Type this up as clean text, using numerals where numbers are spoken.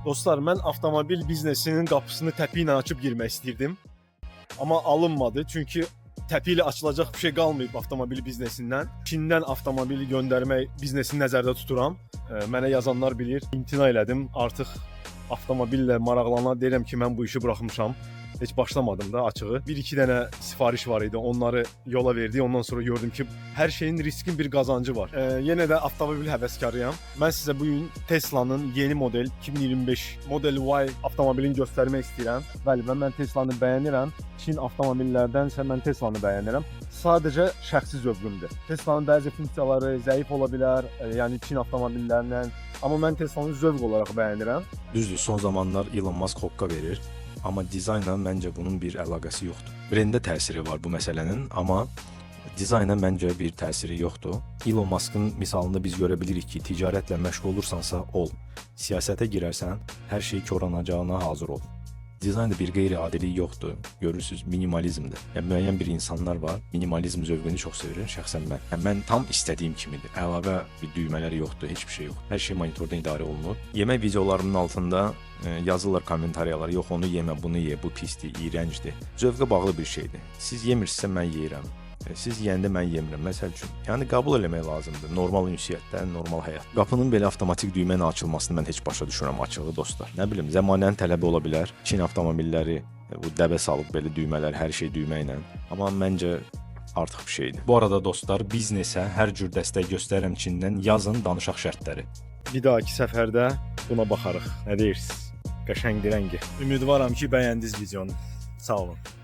Dostlar, mən avtomobil biznesinin qapısını təpi ilə açıb girmək istirdim. Amma alınmadı, çünki təpi ilə açılacaq bir şey qalmayıb avtomobil biznesindən. Çindən avtomobili göndərmək biznesini nəzərdə tuturam. Mənə yazanlar bilir, imtina elədim. Artıq avtomobillə maraqlanana deyirəm ki, mən bu işi buraxmışam. Heç başlamadım da açığı. Bir-iki dənə sifariş var idi, onları yola verdik. Ondan sonra gördüm ki, hər şeyin riskin bir qazancı var. Yenə də avtomobil həvəskarıyam. Mən sizə bugün Tesla'nın yeni model 2025 Model Y avtomobilini göstərmək istəyirəm. Bəli, mən Tesla'nı bəyənirəm. Çin avtomobillərdənsə mən Tesla'nı bəyənirəm. Sadəcə şəxsi zövqümdür. Tesla'nın bəzi funksiyaları zəif ola bilər, yəni Çin avtomobillərindən. Amma mən Tesla'nı zövq olaraq bəyənirəm. Düzdür, son zamanlar Elon Musk hoqqa verir. Amma dizaynla məncə bunun bir əlaqəsi yoxdur. Brendə təsiri var bu məsələnin, amma dizayna məncə bir təsiri yoxdur. Elon Musk'ın misalında biz görə bilirik ki, ticarətlə məşğul olursansa ol. Siyasətə girərsən, hər şey koranacağına hazır ol. Dizaynda bir qeyri-adilik yoxdur. Görürsüz, minimalizmdir. Yəni müəyyən bir insanlar var, minimalizm zövqünü çox sevirəm şəxsən mən. Yəni mən tam istədiyim kimidir. Əlavə bir düymələri yoxdur, heç bir şey yoxdur. Hər şey monitordan idarə olunur. Yemək videolarının altında yazırlar kommentariyalar, yox onu yemə, bunu ye, bu pisdir, iyrəncdir. Zövqə bağlı bir şeydir. Siz yemirsinizsə mən yeyirəm. Siz yeyəndə mən yemirəm, məsəl üçün. Yəni qəbul eləmək lazımdır, normal ünsiyyətdə, normal həyat. Qapının belə avtomatik düymə ilə açılmasını mən heç başa düşmürəm açığı dostlar. Nə bilim, zəmanənin tələbi ola bilər. Çin avtomobilləri bu dəbə salıb belə düymələr, hər şey düymə ilə. Amma məncə artıq bir şeydir. Bu arada dostlar, biznesə hər cür dəstək göstərirəm Çindən, yazın, danışaq şərtləri. Bir dahaki səfərdə buna baxarıq. Nə deyirsiniz? Qəşəngdir rəngi. Ümidvaram ki, bəyəndiniz videonu. Sağ olun.